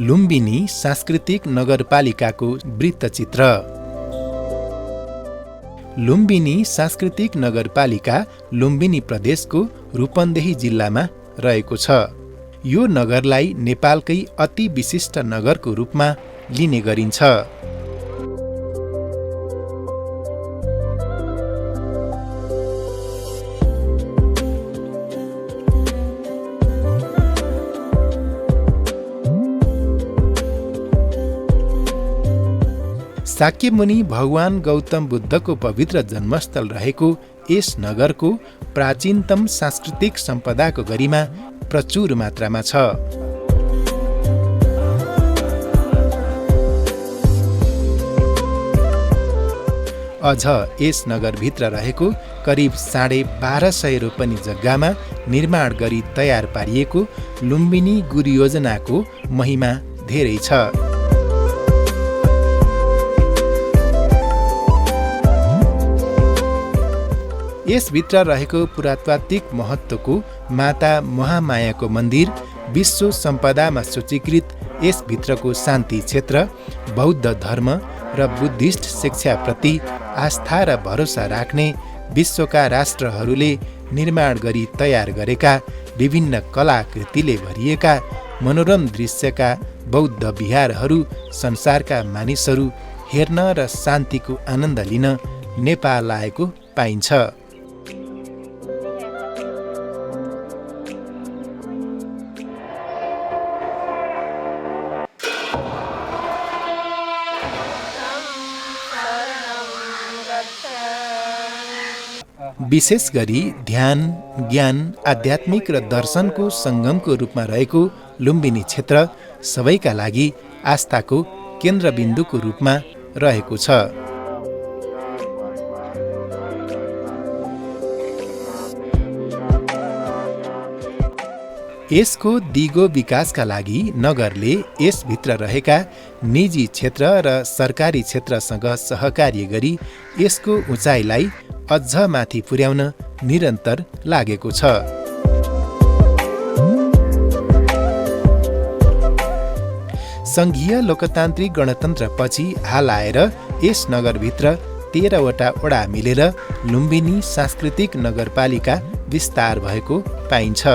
लुम्बिनी सांस्कृतिक नगरपालिकाको वृत्तचित्र। लुम्बिनी सांस्कृतिक नगरपालिका लुम्बिनी प्रदेशको रूपन्देही जिल्लामा रहेको छ। यो नगरलाई नेपालकै अति विशिष्ट नगरको रूपमा लिने गरिन्छ। शाक्यमुनि भगवान गौतम बुद्धको पवित्र जन्मस्थल रहेको यस नगरको प्राचीनतम सांस्कृतिक सम्पदाको गरिमा प्रचुर मात्रामा छ। अझ यस नगरभित्र रहेको करिब 1250 रोपनी जग्गामा निर्माण गरी तयार पारिएको लुम्बिनी गुरु योजनाको महिमा धेरै छ। यसभित्र रहेको पुरातात्विक महत्त्वको माता महामायाको मन्दिर, विश्व सम्पदामा सूचीकृत यसभित्रको शान्ति क्षेत्र, बौद्ध धर्म र बुद्धिस्ट शिक्षाप्रति आस्था र भरोसा राख्ने विश्वका राष्ट्रहरूले निर्माण गरी तयार गरेका विभिन्न कलाकृतिले भरिएका मनोरम दृश्यका बौद्ध विहारहरू संसारका मानिसहरू हेर्न र शान्तिको आनन्द लिन नेपाल आएको पाइन्छ। विशेष गरी ध्यान, ज्ञान, आध्यात्मिक र दर्शनको सङ्गमको रूपमा रहेको लुम्बिनी क्षेत्र सबैका लागि आस्थाको केन्द्रबिन्दुको रूपमा रहेको छ। यसको दिगो विकासका लागि नगरले यसभित्र रहेका निजी क्षेत्र र सरकारी क्षेत्रसँग सहकार्य गरी यसको उचाइलाई अझ माथि पुर्याउन निरन्तर लागेको छ। सङ्घीय लोकतान्त्रिक गणतन्त्रपछि हाल आएर यस नगरभित्र 13वटा वडा मिलेर लुम्बिनी सांस्कृतिक नगरपालिका विस्तार भएको पाइन्छ।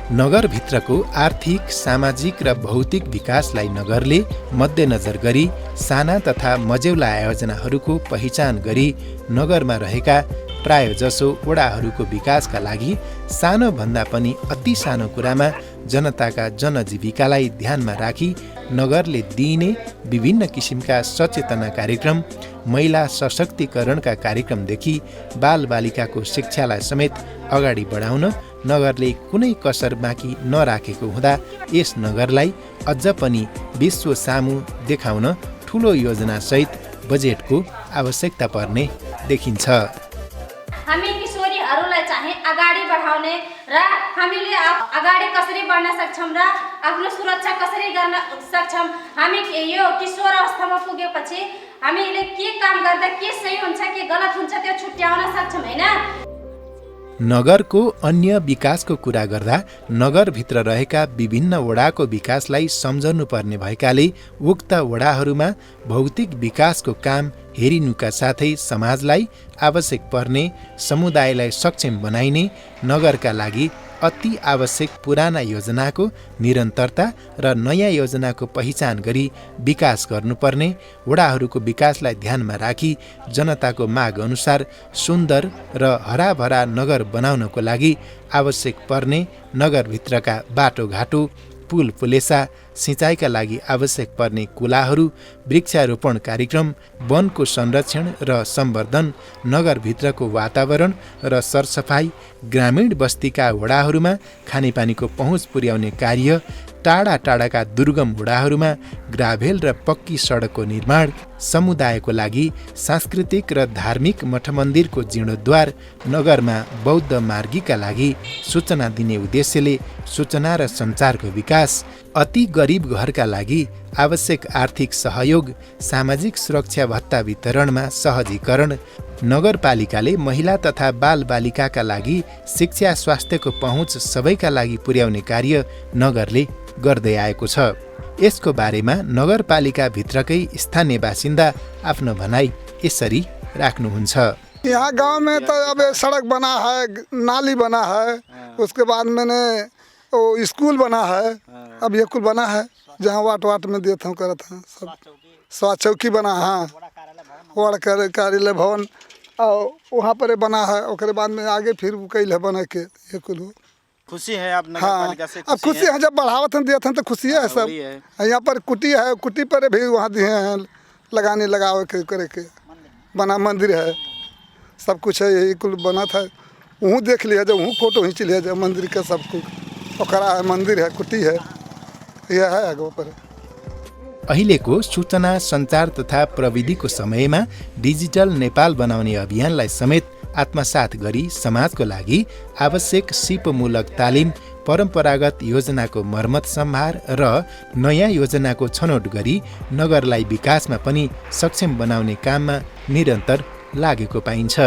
नगरभित्रको आर्थिक, सामाजिक र भौतिक विकासलाई नगरले मध्यनजर गरी साना तथा मझौला आयोजनाहरूको पहिचान गरी नगरमा रहेका प्रायजसो वडाहरूको विकासका लागि सानोभन्दा पनि अति सानो कुरामा जनताका जनजीविकालाई ध्यानमा राखी नगरले दिइने विभिन्न किसिमका सचेतना कार्यक्रम, महिला सशक्तिकरणका कार्यक्रमदेखि बालबालिकाको शिक्षालाई समेत अगाडि बढाउन नगरले कुनै कसर बाँकी नराखेको हुँदा यस नगरलाई अझ पनि विश्व सामु देखाउन ठूलो योजनासहित बजेटको आवश्यकता पर्ने देखिन्छ। हामी किशोरीहरूलाई चाहिँ अगाडि बढाउने र हामीले अगाडि कसरी बढ्न सक्छौं र आफ्नो सुरक्षा कसरी गर्न सक्छौं, हामी यो किशोर अवस्थामा पुगेपछि हामीले के काम गर्दा के सही हुन्छ के गलत हुन्छ त्यो छुट्याउन सक्छौं हैन। नगरको अन्य विकासको कुरा गर्दा नगरभित्र रहेका विभिन्न वडाको विकासलाई सम्झनु पर्ने भएकाले उक्त वडाहरूमा भौतिक विकासको काम हेरिनुका साथै समाजलाई आवश्यक पर्ने, समुदायलाई सक्षम बनाइने, नगरका लागि अति आवश्यक पुराना योजनाको निरन्तरता र नयाँ योजनाको पहिचान गरी विकास गर्नुपर्ने, वडाहरूको विकासलाई ध्यानमा राखी जनताको माग अनुसार सुन्दर र हराभरा नगर बनाउनको लागि आवश्यक पर्ने नगरभित्रका बाटोघाटो, पुल पुलेसा, सिँचाइका लागि आवश्यक पर्ने कुलाहरू, वृक्षारोपण कार्यक्रम, वनको संरक्षण र सम्वर्धन, नगरभित्रको वातावरण र सरसफाई, ग्रामीण बस्तीका वडाहरूमा खानेपानीको पहुँच पुर्याउने कार्य, टाढा टाढाका दुर्गम वडाहरूमा ग्राभेल र पक्की सडकको निर्माण, समुदायको लागि सांस्कृतिक र धार्मिक मठमन्दिरको जीर्णोद्धार, नगरमा बौद्ध मार्गीका लागि सूचना दिने उद्देश्यले सूचना र सञ्चारको विकास, अति गरिब घरका लागि आवश्यक आर्थिक सहयोग, सामाजिक सुरक्षा भत्ता वितरणमा सहजीकरण, नगरपालिकाले महिला तथा बालबालिकाका लागि शिक्षा स्वास्थ्यको पहुँच सबैका लागि पुर्याउने कार्य नगरले गर्दै आएको छ। यसको बारेमा नगरपालिकाभित्रकै स्थानीय बासिन्दा आफ्नो भनाइ यसरी राख्नुहुन्छ। यहाँ गांव में तो अब सड़क बना है, नाली बना है, उसके बाद मैंने वो स्कूल बना है, अब ये कुल बना है जहाँ वाट में देता हूँ करता हूँ सब। स्वास्थ्य चौकी बना है, वार्ड कार्यालय भवन और वहाँ पर बना है। उसके बाद में आगे फिर कैल है बना के ये कुल हो। खुशी है आप नगरपालिका से? अब खुशी है, जब बढ़ावत हम देते हैं तो खुशी है सब। यहाँ पर कुटी है, कुटी पर भी वहाँ दिए हैं लगाने लगावे के करे के, बना मंदिर है, सब कुछ है। यही कुल बना था, वहाँ देख लिया जब, वहाँ फोटो खींच लिया जब मंदिर का सब कुछ। ओकरा है, मंदिर है, कुटी है, यह है आगे पर। अहिलेको सूचना सञ्चार तथा प्रविधिको समयमा डिजिटल नेपाल बनाउने अभियानलाई समेत आत्मसात गरी समाजको लागि आवश्यक सिपमूलक तालिम, परम्परागत योजनाको मर्मत सम्भार र नयाँ योजनाको छनौट गरी नगरलाई विकासमा पनि सक्षम बनाउने काममा निरन्तर लागेको पाइन्छ।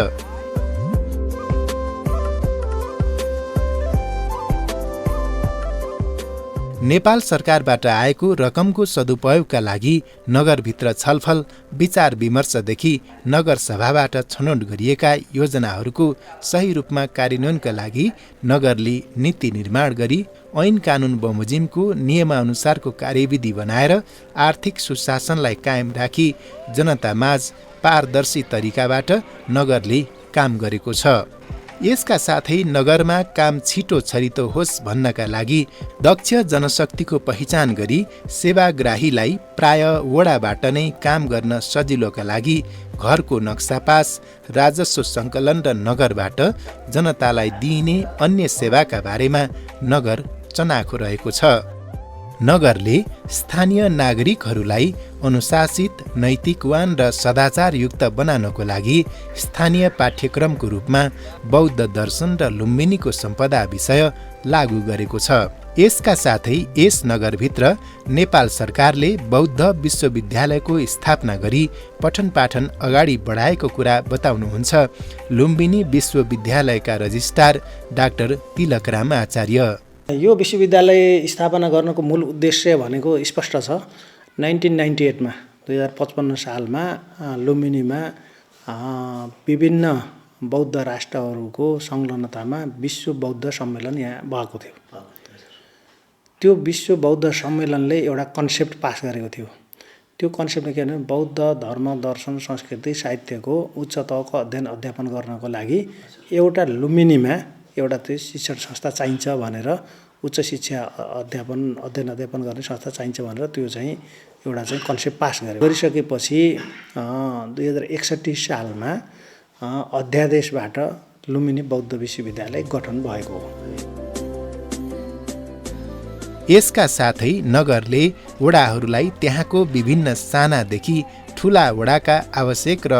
नेपाल सरकारबाट आएको रकमको सदुपयोगका लागि नगरभित्र छलफल विचार विमर्शदेखि नगरसभाबाट छनौट गरिएका योजनाहरूको सही रूपमा कार्यान्वयनका लागि नगरले नीति निर्माण गरी ऐन कानुन बमोजिमको नियमानुसारको कार्यविधि बनाएर आर्थिक सुशासनलाई कायम राखी जनतामाझ पारदर्शी तरिकाबाट नगरले काम गरेको छ। यसका साथै नगरमा काम छिटो छरितो होस् भन्नका लागि दक्ष जनशक्तिको पहिचान गरी सेवाग्राहीलाई प्राय वडाबाट नै काम गर्न सजिलोका लागि घरको नक्सा पास, राजस्व सङ्कलन र नगरबाट जनतालाई दिइने अन्य सेवाका बारेमा नगर चनाखो रहेको छ। नगरले स्थानीय नागरिकहरूलाई अनुशासित, नैतिकवान र सदाचारयुक्त बनाउनको लागि स्थानीय पाठ्यक्रमको रूपमा बौद्ध दर्शन र लुम्बिनीको सम्पदा विषय लागू गरेको छ। यसका साथै यस नगरभित्र नेपाल सरकारले बौद्ध विश्वविद्यालयको स्थापना गरी पठन पाठन अगाडि बढाएको कुरा बताउनुहुन्छ लुम्बिनी विश्वविद्यालयका रजिस्ट्रार डाक्टर तिलकराम आचार्य। यो विश्वविद्यालय स्थापना गर्नको मूल उद्देश्य भनेको स्पष्ट छ। 1998 मा 2055 सालमा लुम्बिनीमा विभिन्न बौद्ध राष्ट्रहरूको संलग्नतामा विश्व बौद्ध सम्मेलन यहाँ भएको थियो। त्यो विश्व बौद्ध सम्मेलनले एउटा कन्सेप्ट पास गरेको थियो। त्यो कन्सेप्टले के भने बौद्ध धर्म, दर्शन, संस्कृति, साहित्यको उच्च तहको अध्ययन अध्यापन गर्नको लागि एउटा लुम्बिनीमा एउटा त्यो शिक्षण संस्था चाहिन्छ भनेर, उच्च शिक्षा अध्ययन अध्यापन गर्ने संस्था चाहिन्छ भनेर त्यो चाहिँ एउटा चाहिँ कन्सेप्ट पास गरिसकेपछि 2061 सालमा अध्यादेशबाट लुम्बिनी बौद्ध विश्वविद्यालय गठन भएको हो। यसका साथै नगरले वडाहरूलाई त्यहाँको विभिन्न सानादेखि ठुला वडाका आवश्यक र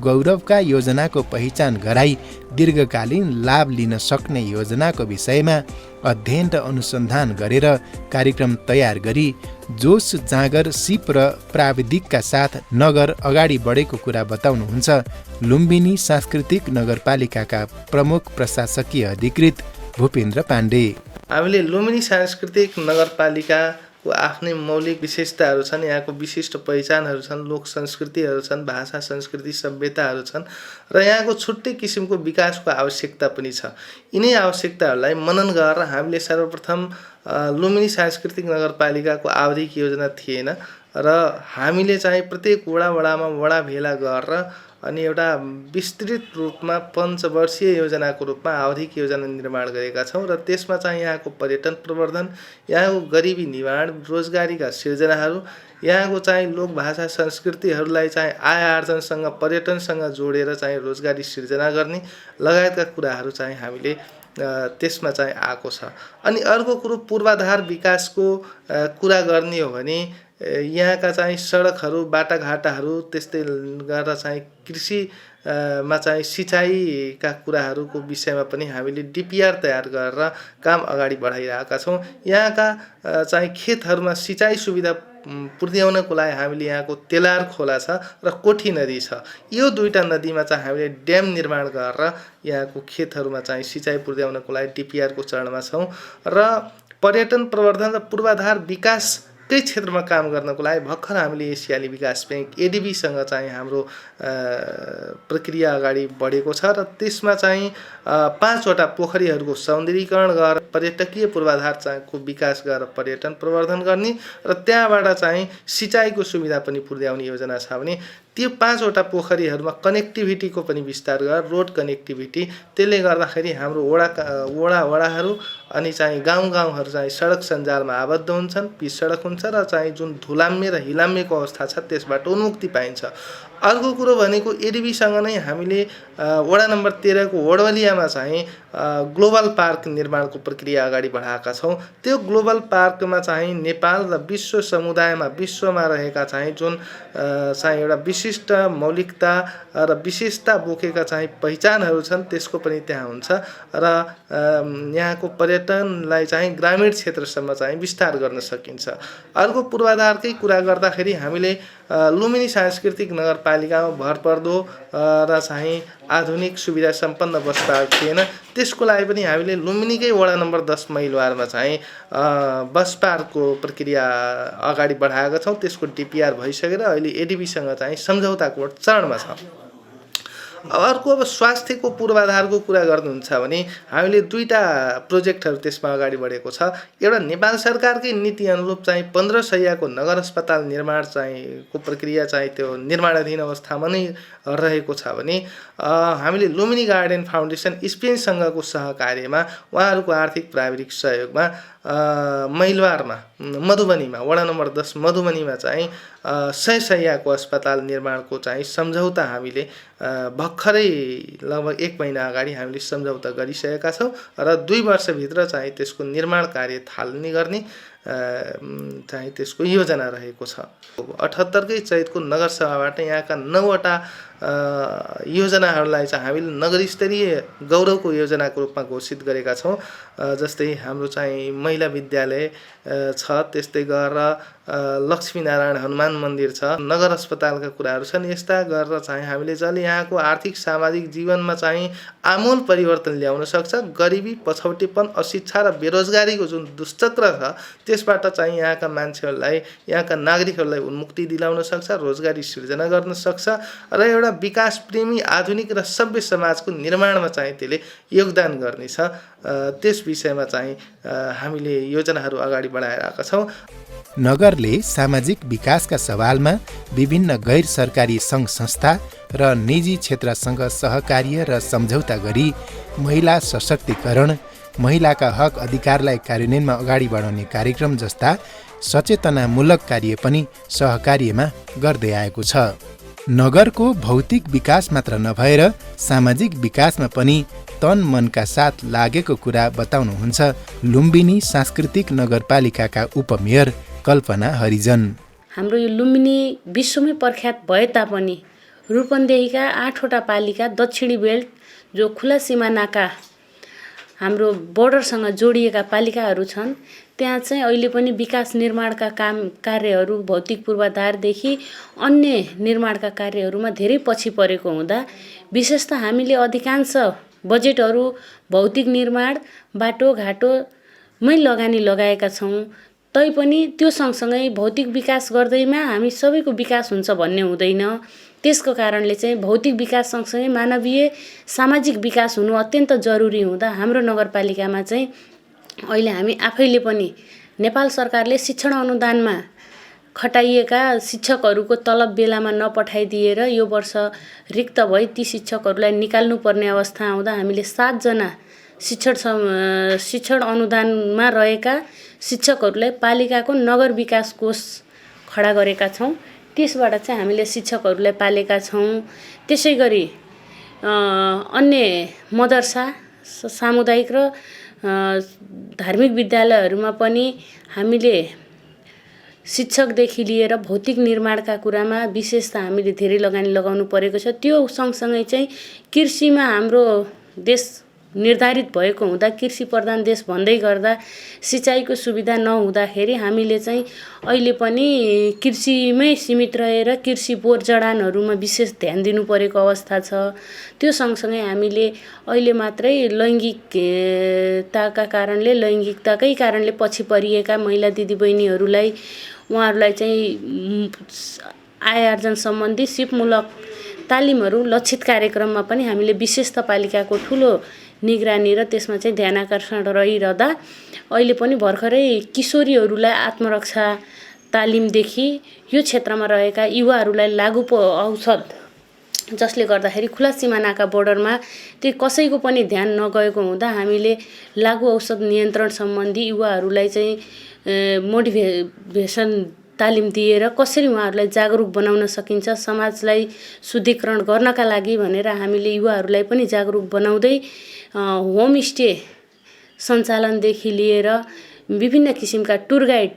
गौरवका योजनाको पहिचान गराई दीर्घकालीन लाभ लिन सक्ने योजनाको विषयमा अध्ययन र अनुसन्धान गरेर कार्यक्रम तयार गरी जोस जाँगर सिप र प्राविधिकका साथ नगर अगाडि बढेको कुरा बताउनुहुन्छ लुम्बिनी सांस्कृतिक नगरपालिकाका प्रमुख प्रशासकीय अधिकृत भूपेन्द्र पाण्डे। हामीले लुम्बिनी सांस्कृतिक नगरपालिकाको आफ्नै मौलिक विशेषताहरू छन्, यहाँको विशिष्ट पहिचानहरू छन्, लोक संस्कृतिहरू छन्, भाषा संस्कृति सभ्यताहरू छन् र यहाँको छुट्टै किसिमको विकासको आवश्यकता पनि छ। यिनै आवश्यकताहरूलाई मनन गरेर हामीले सर्वप्रथम लुम्बिनी सांस्कृतिक नगरपालिकाको आवधिक योजना थिएन र हामीले चाहिँ प्रत्येक वडामा वडा भेला गरेर अनि एउटा विस्तृत रूपमा पञ्चवर्षीय योजनाको रूपमा आवधिक योजना निर्माण गरेका छौँ र त्यसमा चाहिँ यहाँको पर्यटन प्रवर्धन, यहाँको गरिबी निवारण, रोजगारीका सिर्जनाहरू, यहाँको चाहिँ लोक भाषा संस्कृतिहरूलाई चाहिँ आय आर्जनसँग पर्यटनसँग जोडेर चाहिँ रोजगारी सिर्जना गर्ने लगायतका कुराहरू चाहिँ हामीले त्यसमा चाहिँ आएको छ। अनि अर्को कुरो पूर्वाधार विकासको कुरा गर्ने हो भने यहाँका चाहिँ सडकहरू, बाटाघाटाहरू, त्यस्तै गरेर चाहिँ कृषिमा चाहिँ सिँचाइका कुराहरूको विषयमा पनि हामीले डिपिआर तयार गरेर काम अगाडि बढाइरहेका छौँ। यहाँका चाहिँ खेतहरूमा सिँचाइ सुविधा पुर्याउनको लागि हामीले यहाँको तेलार खोला छ र कोठी नदी छ। यो दुईटा नदीमा चाहिँ हामीले ड्याम निर्माण गरेर यहाँको खेतहरूमा चाहिँ सिँचाइ पुर्याउनको लागि डिपिआरको चरणमा छौँ र पर्यटन प्रवर्धन र पूर्वाधार विकासकै क्षेत्रमा काम गर्नको लागि भर्खर हामीले एसियाली विकास ब्याङ्क एडिबीसँग चाहिँ हाम्रो प्रक्रिया अगाडि बढेको छ र त्यसमा चाहिँ 5वटा पोखरीहरूको सौन्दर्यीकरण गरेर पर्यटकीय पूर्वाधार चाहिँको विकास गरेर पर्यटन प्रवर्धन गर्ने र त्यहाँबाट चाहिँ सिँचाइको सुविधा पनि पुर्याउने योजना छ भने त्यो 5वटा पोखरीहरूमा कनेक्टिभिटीको पनि विस्तार गरेर रोड कनेक्टिभिटी, त्यसले गर्दाखेरि हाम्रो वडाहरू अनि चाहिँ गाउँहरू चाहिँ सडक सञ्जालमा आबद्ध हुन्छन्, पिच सडक हुन्छ र चाहिँ जुन धुलाम्मे र हिलाम्मेको अवस्था छ त्यसबाट उन्मुक्ति पाइन्छ। अर्को कुरो भनेको एडिबीसँग नै हामीले वडा नम्बर 13 को वडवलियामा चाहिँ ग्लोबल पार्क निर्माणको प्रक्रिया अगाडि बढाएका छौँ। त्यो ग्लोबल पार्कमा चाहिँ नेपाल र विश्व समुदायमा विश्वमा रहेका चाहिँ जुन चाहिँ एउटा विशिष्ट मौलिकता र विशेषता बोकेका चाहिँ पहिचानहरू छन् त्यसको पनि त्यहाँ हुन्छ र यहाँको पर्यटनलाई चाहिँ ग्रामीण क्षेत्रसम्म चाहिँ विस्तार गर्न सकिन्छ। अर्को पूर्वाधारकै कुरा गर्दाखेरि हामीले लुम्बिनी सांस्कृतिक नगरपालिकामा भरपर्दो र चाहिँ आधुनिक सुविधा सम्पन्न बस पार्क थिएन, त्यसको लागि पनि हामीले लुम्बिनीकै वडा नम्बर 10 मैलवारमा चाहिँ बस पार्कको प्रक्रिया अगाडि बढाएका छौँ। त्यसको डिपिआर भइसकेर अहिले एडिबीसँग चाहिँ सम्झौताको चरणमा छ। अर्को अब स्वास्थ्यको पूर्वाधारको कुरा गर्नुहुन्छ भने हामीले 2टा प्रोजेक्टहरू त्यसमा अगाडि बढेको छ। एउटा नेपाल सरकारकै नीति अनुरूप चाहिँ 15 शय्याको नगर अस्पताल निर्माण चाहिँ को प्रक्रिया चाहिँ त्यो निर्माणाधीन अवस्थामा नै रहेको छ भने हामीले लुम्बिनी गार्डन फाउन्डेसन स्पेनसँगको सहकार्यमा उहाँहरूको आर्थिक प्राविधिक सहयोगमा मैलवारमा मधुबनीमा वडा नम्बर 10 मधुबनीमा चाहिँ 100 शय्याको अस्पताल निर्माणको चाहिँ सम्झौता हामीले भर्खरै लगभग 1 महिना अगाडि हामीले सम्झौता गरिसकेका छौँ र 2 वर्षभित्र चाहिँ त्यसको निर्माण कार्य थाल्ने गर्ने चाहिँ त्यसको योजना रहेको छ। 78कै चैतको नगरसभाबाट यहाँका 9वटा योजनाहरूलाई चाहिँ हामीले नगरस्तरीय गौरवको योजनाको रूपमा घोषित गरेका छौँ। जस्तै हाम्रो चाहिँ महिला विद्यालय छ, त्यस्तै गरेर लक्ष्मीनारायण हनुमान मन्दिर छ, नगर अस्पतालका कुराहरू छन्। यस्ता गरेर चाहिँ हामीले जसले यहाँको आर्थिक सामाजिक जीवनमा चाहिँ आमूल परिवर्तन ल्याउन सक्छ, गरिबी, पछौटेपन, अशिक्षा र बेरोजगारीको जुन दुष्चक्र छ त्यसबाट चाहिँ यहाँका मान्छेहरूलाई, यहाँका नागरिकहरूलाई उन्मुक्ति दिलाउन सक्छ, रोजगारी सिर्जना गर्न सक्छ र एउटा विकास प्रेमी आधुनिक र सभ्य समाजको निर्माणमा चाहिँ त्यसले योगदान गर्नेछ। त्यस विषयमा चाहिँ हामीले योजनाहरू अगाडि बढाइरहेका छौँ। नगरले सामाजिक विकासका सवालमा विभिन्न गैर सरकारी सङ्घ संस्था र निजी क्षेत्रसँग सहकार्य र सम्झौता गरी महिला सशक्तिकरण, महिलाका हक अधिकारलाई कार्यान्वयनमा अगाडि बढाउने कार्यक्रम जस्ता सचेतनामूलक कार्य पनि सहकार्यमा गर्दै आएको छ। नगरको भौतिक विकास मात्र नभएर सामाजिक विकासमा पनि तन मनका साथ लागेको कुरा बताउनुहुन्छ लुम्बिनी सांस्कृतिक नगरपालिकाका उपमेयर कल्पना हरिजन। हाम्रो यो लुम्बिनी विश्वमै प्रख्यात भए तापनि रूपन्देहीका 8वटा पालिका दक्षिणी बेल्ट जो खुला सिमानाका हाम्रो बोर्डरसँग जोडिएका पालिकाहरू छन्, त्यहाँ चाहिँ अहिले पनि विकास निर्माणका कार्यहरू भौतिक पूर्वाधारदेखि अन्य निर्माणका कार्यहरूमा धेरै पछि परेको हुँदा विशेषतः हामीले अधिकांश बजेटहरू भौतिक निर्माण, बाटोघाटोमै लगाएका छौँ। तैपनि त्यो सँगसँगै भौतिक विकास गर्दैमा हामी सबैको विकास हुन्छ भन्ने हुँदैन। त्यसको कारणले चाहिँ भौतिक विकास सँगसँगै मानवीय सामाजिक विकास हुनु अत्यन्त जरुरी हुँदा हाम्रो नगरपालिकामा चाहिँ अहिले हामी आफैले पनि नेपाल सरकारले शिक्षण अनुदानमा खटाइएका शिक्षकहरूको तलब बेलामा नपठाइदिएर यो वर्ष रिक्त भई ती शिक्षकहरूलाई निकाल्नुपर्ने अवस्था आउँदा हामीले 7 जना शिक्षण अनुदानमा रहेका शिक्षकहरूलाई पालिकाको नगर विकास कोष खडा गरेका छौँ। त्यसबाट चाहिँ हामीले शिक्षकहरूलाई पालेका छौँ। त्यसै गरी अन्य मदरसा, सामुदायिक र धार्मिक विद्यालयहरूमा पनि हामीले शिक्षकदेखि लिएर भौतिक निर्माणका कुरामा विशेष त हामीले धेरै लगानी लगाउनु परेको छ। त्यो सँगसँगै चाहिँ कृषिमा हाम्रो देश निर्धारित भएको हुँदा कृषि प्रधान देश भन्दै गर्दा सिँचाइको सुविधा नहुँदाखेरि हामीले चाहिँ अहिले पनि कृषिमै सीमित रहेर कृषि बोर जडानहरूमा विशेष ध्यान दिनु परेको अवस्था छ। त्यो सँगसँगै हामीले अहिले मात्रै लैङ्गिकताकै कारणले पछि परिएका महिला दिदीबहिनीहरूलाई उहाँहरूलाई चाहिँ आय आर्जन सम्बन्धी सिपमूलक तालिमहरू लक्षित कार्यक्रममा पनि हामीले विशेषता पालिकाको ठुलो निगरानी र त्यसमा चाहिँ ध्यानाकर्षण रहिरहँदा अहिले पनि भर्खरै किशोरीहरूलाई आत्मरक्षा तालिमदेखि यो क्षेत्रमा रहेका युवाहरूलाई लागु औषध जसले गर्दाखेरि खुला सिमानाका बोर्डरमा त्यो कसैको पनि ध्यान नगएको हुँदा हामीले लागु औषध नियन्त्रण सम्बन्धी युवाहरूलाई चाहिँ मोटिभेसन तालिम दिएर कसरी उहाँहरूलाई जागरुक बनाउन सकिन्छ, समाजलाई शुद्धिकरण गर्नका लागि भनेर हामीले युवाहरूलाई पनि जागरुक बनाउँदै होमस्टे सञ्चालनदेखि लिएर विभिन्न किसिमका टुर गाइड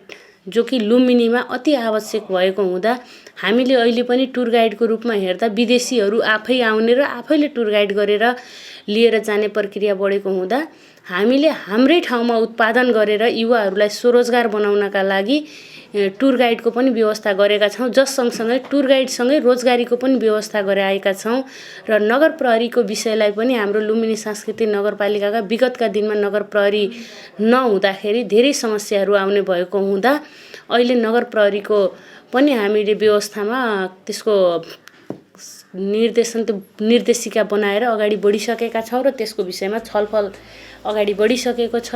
जो कि लुम्बिनीमा अति आवश्यक भएको हुँदा हामीले अहिले पनि टुर गाइडको रूपमा हेर्दा विदेशीहरू आफै आउने र आफैले टुर गाइड गरेर लिएर जाने प्रक्रिया बढेको हुँदा हामीले हाम्रै ठाउँमा उत्पादन गरेर युवाहरूलाई स्वरोजगार बनाउनका लागि टुर गाइडको पनि व्यवस्था गरेका छौँ, जस सँगसँगै टुर गाइडसँगै रोजगारीको पनि व्यवस्था गराएका छौँ र नगर प्रहरीको विषयलाई पनि हाम्रो लुम्बिनी सांस्कृतिक नगरपालिकाका विगतका दिनमा नगर प्रहरी नहुँदाखेरि धेरै समस्याहरू आउने भएको हुँदा अहिले नगर प्रहरीको पनि हामीले व्यवस्थामा त्यसको निर्देशिका बनाएर अगाडि बढिसकेका छौँ र त्यसको विषयमा छलफल अगाडि बढिसकेको छ।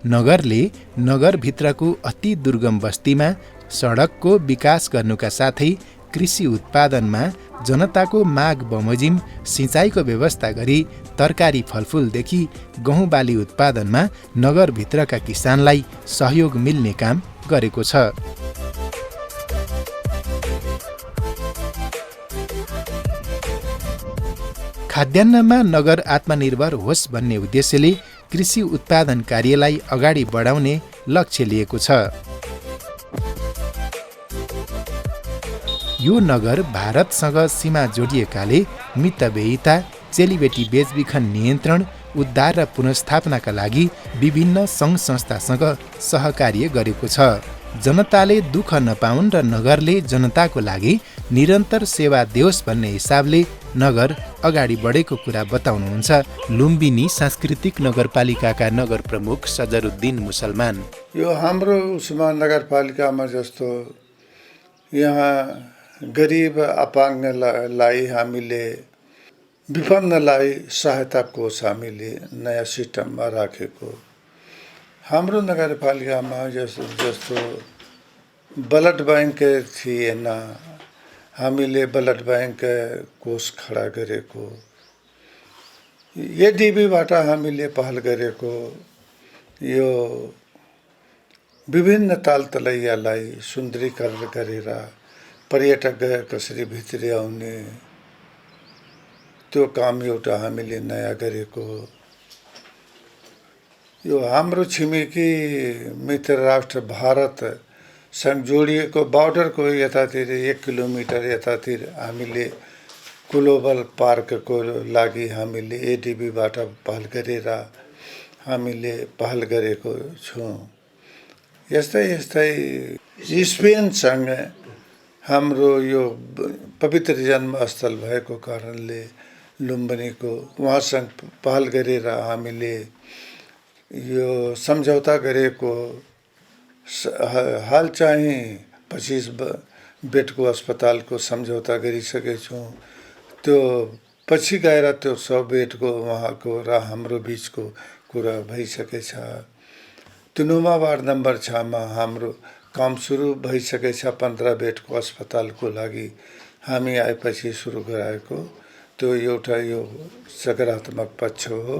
नगरले नगरभित्रको अति दुर्गम बस्तीमा सडकको विकास गर्नुका साथै कृषि उत्पादनमा जनताको माग बमोजिम सिँचाइको व्यवस्था गरी तरकारी फलफुलदेखि गहुँ बाली उत्पादनमा नगरभित्रका किसानलाई सहयोग मिल्ने काम गरेको छ। खाद्यान्नमा नगर आत्मनिर्भर होस् भन्ने उद्देश्यले कृषि उत्पादन कार्यलाई अगाडि बढाउने लक्ष्य लिएको छ। यो नगर भारतसँग सीमा जोडिएकाले मितव्ययिता, चेलीबेटी बेचबिखन नियन्त्रण, उद्धार र पुनर्स्थापनाका लागि विभिन्न सङ्घ संस्थासँग सहकार्य गरेको छ। जनताले दुःख नपाउन् र नगरले जनताको लागि निरन्तर सेवा देओस् भन्ने हिसाबले नगर अगाडि बढेको कुरा बताउनुहुन्छ लुम्बिनी सांस्कृतिक नगरपालिकाका नगर प्रमुख सजरुद्दिन मुसलमान। यो हाम्रो उसमा नगरपालिकामा जस्तो यहाँ गरिब अपाङ्गलाई हामीले विपन्नलाई सहायता कोष हामीले नयाँ सिस्टममा राखेको। हाम्रो नगरपालिकामा जस्तो ब्लड बैंक थिएन, हामीले ब्लड बैंक कोष खडा गरेको। एडिबीबाट हामीले पहल गरेको यो विभिन्न तालतलैयालाई सुन्दरीकरण गरेर पर्यटक कसरी भित्री आउने त्यो काम एउटा हामीले नयाँ गरेको। यो हाम्रो छिमेकी मित्र राष्ट्र भारतसँग जोडिएको बोर्डरको यतातिर 1 किलोमिटर यतातिर हामीले ग्लोबल पार्कको लागि हामीले एडिबीबाट पहल गरेर हामीले पहल गरेको छौँ। यस्तै स्पेनसँग हाम्रो यो पवित्र जन्मस्थल भएको कारणले लुम्बिनीको उहाँसँग पहल गरेर हामीले यो सम्झौता गरेको। हाल चाहिँ 25 बेडको अस्पतालको सम्झौता गरिसकेछौँ। त्यो पछि गएर त्यो 100 बेडको उहाँको र हाम्रो बिचको कुरा भइसकेछ। तुनुमा वार्ड नम्बर 6 मा हाम्रो काम सुरु भइसकेछ। 15 बेडको अस्पतालको लागि हामी आएपछि सुरु गराएको। त्यो एउटा यो सकारात्मक पक्ष हो।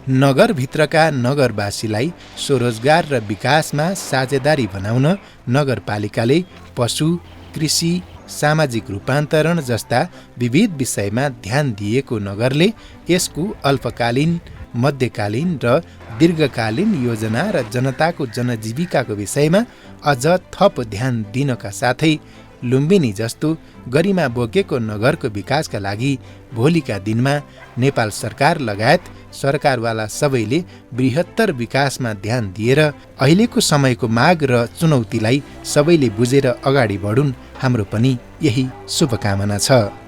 नगरभित्रका नगरवासीलाई स्वरोजगार र विकासमा साझेदारी बनाउन नगरपालिकाले पशु, कृषि, सामाजिक रूपान्तरण जस्ता विविध विषयमा ध्यान दिएको नगरले यसको अल्पकालीन, मध्यकालीन र दीर्घकालीन योजना र जनताको जनजीविकाको विषयमा अझ थप ध्यान दिनका साथै लुम्बिनी जस्तो गरिमा बोकेको नगरको विकासका लागि भोलिका दिनमा नेपाल सरकार लगायत सरकारवाला सबैले बृहत्तर विकासमा ध्यान दिएर अहिलेको समयको माग र चुनौतीलाई सबैले बुझेर अगाडि बढुन्, हाम्रो पनि यही शुभकामना छ।